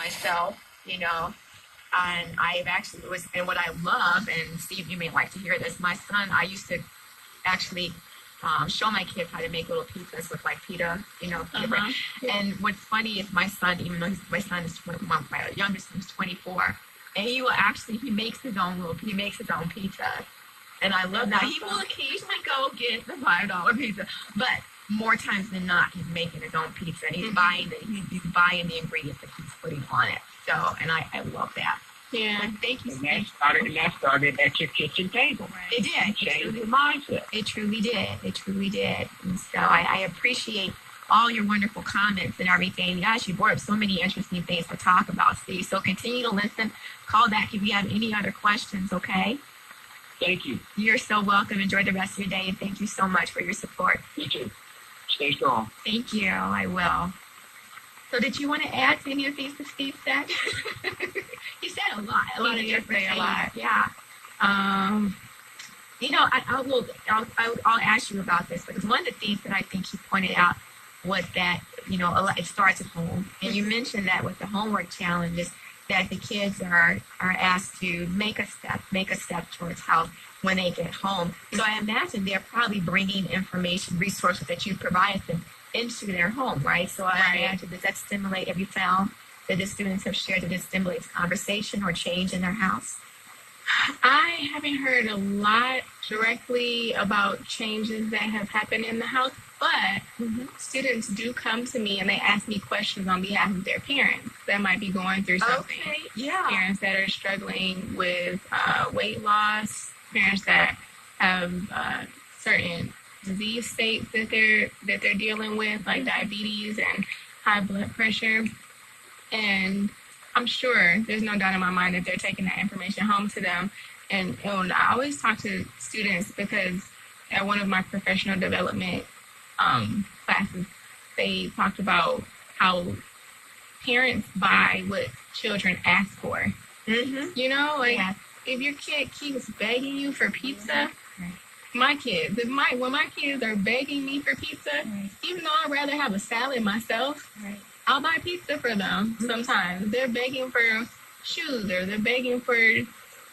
myself, and I've actually and what I love, and Steve, you may like to hear this. My son, I used to actually show my kids how to make little pizzas with like pita bread. And what's funny is my son, even though my son is 21, my youngest son is 24, and he makes his own pizza. And I love that. He will occasionally go get the $5 pizza, but more times than not, he's making his own pizza, and he's buying the ingredients that he's putting on it. So, and I love that. Yeah, but thank you. And that started at your kitchen table. Right? It did. Changed your mindset. It truly did. And so I appreciate all your wonderful comments and everything. Gosh, you brought up so many interesting things to talk about, Steve. So continue to listen. Call back if you have any other questions, okay? Thank you. You're so welcome. Enjoy the rest of your day, and thank you so much for your support. You too. Stay strong. Thank you. I will. So did you want to add to any of these that Steve said? He said a lot of different things. Yeah. I'll ask you about this, because one of the things that I think he pointed out was that, it starts at home. And you mentioned that with the homework challenges, that the kids are asked to make a step towards health when they get home. So I imagine they're probably bringing information, resources that you provide them into their home, right? So I imagine, does that stimulate, have you found that the students have shared that it stimulates conversation or change in their house? I haven't heard a lot directly about changes that have happened in the house, but students do come to me and they ask me questions on behalf of their parents that might be going through something. Okay, yeah. Parents that are struggling with weight loss, parents that have certain disease states that they're dealing with, like diabetes and high blood pressure. And I'm sure there's no doubt in my mind that they're taking that information home to them. And I always talk to students, because at one of my professional development classes, they talked about how parents buy what children ask for. If your kid keeps begging you for pizza, when my kids are begging me for pizza, even though I'd rather have a salad myself, I'll buy pizza for them. Sometimes they're begging for shoes, or they're begging for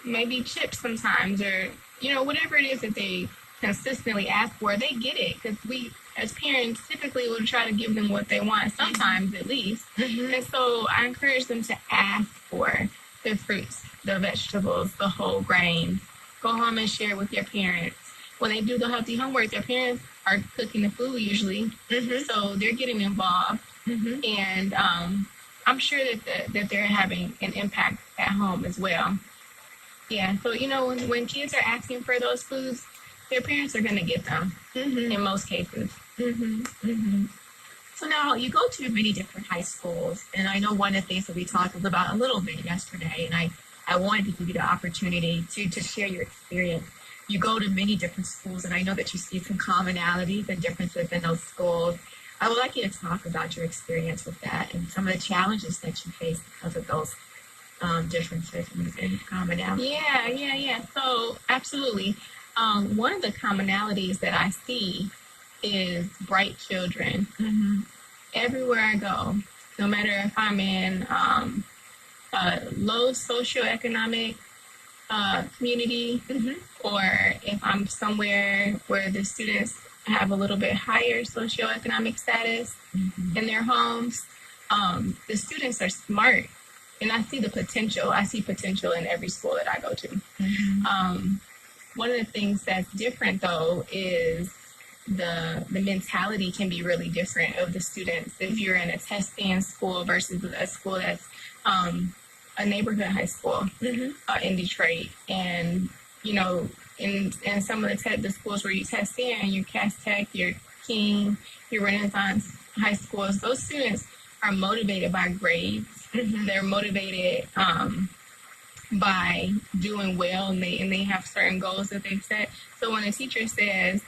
maybe chips sometimes, or whatever it is that they consistently ask for. They get it, because we as parents typically will try to give them what they want, sometimes at least. And so I encourage them to ask for the fruits, the vegetables, the whole grains. Go home and share with your parents. When they do the healthy homework, their parents are cooking the food usually, so they're getting involved. And I'm sure that they're having an impact at home as well. Yeah, so when kids are asking for those foods, their parents are going to get them in most cases. So now you go to many different high schools, and I know one of the things that we talked about a little bit yesterday, and I wanted to give you the opportunity to share your experience. You go to many different schools, and I know that you see some commonalities and differences in those schools. I would like you to talk about your experience with that and some of the challenges that you face because of those differences and commonalities. Yeah. So absolutely. One of the commonalities that I see is bright children. Everywhere I go, no matter if I'm in a low socioeconomic community, or if I'm somewhere where the students have a little bit higher socioeconomic status in their homes, the students are smart, and I see the potential. I see potential in every school that I go to. One of the things that's different, though, is the mentality can be really different of the students. If you're in a test-paying school versus a school that's a neighborhood high school in Detroit, and in some of the schools where you test in, your Cass Tech, your King, your Renaissance high schools, those students are motivated by grades. They're motivated by doing well, and they have certain goals that they've set. So when a teacher says,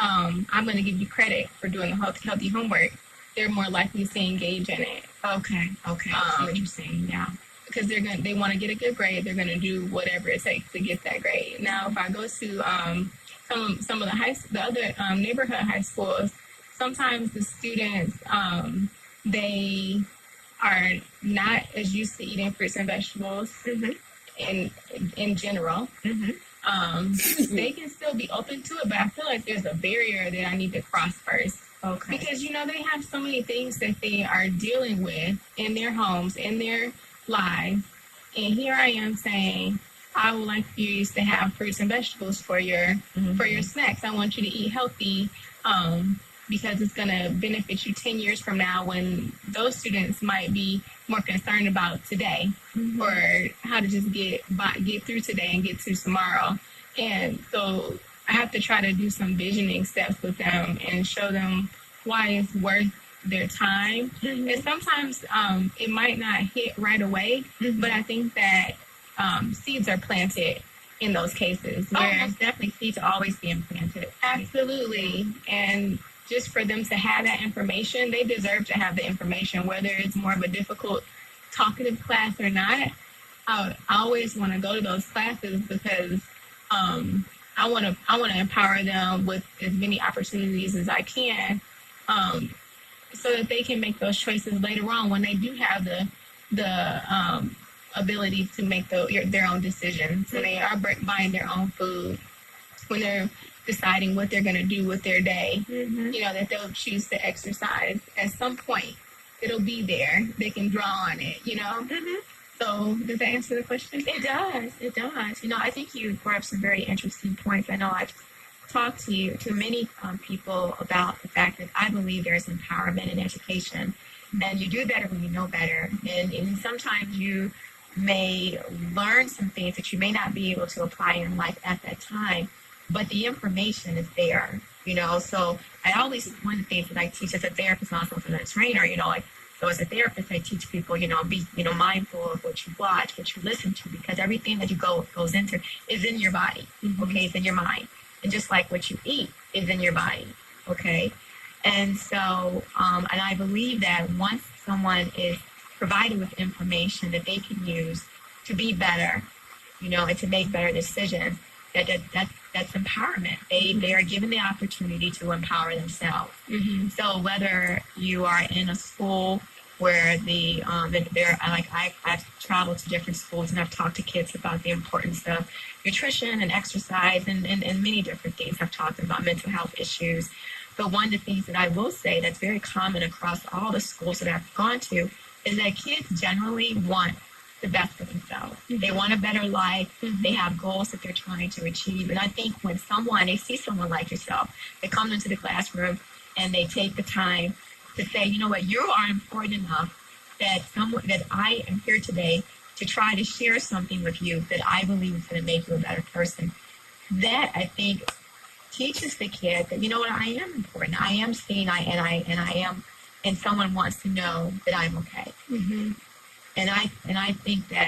I'm going to give you credit for doing the healthy homework, they're more likely to engage in it. Okay. I see what you're saying now. Because they want to get a good grade, they're going to do whatever it takes to get that grade. Now, if I go to some of the other neighborhood high schools, sometimes the students they are not as used to eating fruits and vegetables in general, they can still be open to it, but I feel like there's a barrier that I need to cross first. Okay. Because, they have so many things that they are dealing with in their homes, in their lives. And here I am saying, I would like you to have fruits and vegetables for your snacks. I want you to eat healthy because it's going to benefit you 10 years from now when those students might be more concerned about today or how to just get through today and get through tomorrow. And so I have to try to do some visioning steps with them and show them why it's worth their time. And sometimes it might not hit right away, but I think that seeds are planted in those cases. Where it's definitely seeds are always being planted. Absolutely. And just for them to have that information, they deserve to have the information, whether it's more of a difficult talkative class or not. I always want to go to those classes because I want to empower them with as many opportunities as I can, so that they can make those choices later on when they do have the ability to make their own decisions, when they are buying their own food, when they're deciding what they're going to do with their day, that they'll choose to exercise at some point. It'll be there. They can draw on it, So does that answer the question? It does. I think you brought up some very interesting points. I know I've talked to many people about the fact that I believe there's empowerment in education, and you do better when you know better. And sometimes you may learn some things that you may not be able to apply in life at that time, but the information is there. So I always, one of the things that I teach as a therapist and also as a trainer, so as a therapist, I teach people, be, mindful of what you watch, what you listen to, because everything that you goes into is in your body, okay? It's in your mind. And just like what you eat is in your body, okay? And so, and I believe that once someone is provided with information that they can use to be better, and to make better decisions, that's empowerment. They are given the opportunity to empower themselves. So whether you are in a school where I've traveled to different schools and I've talked to kids about the importance of nutrition and exercise and many different things. I've talked about mental health issues. But one of the things that I will say that's very common across all the schools that I've gone to is that kids generally want the best for themselves. They want a better life. They have goals that they're trying to achieve. And I think when they see someone like yourself, they come into the classroom and they take the time to say, you are important enough that I am here today to try to share something with you that I believe is going to make you a better person. That, I think, teaches the kid that, I am important. I am seen, and someone wants to know that I'm okay. And I think that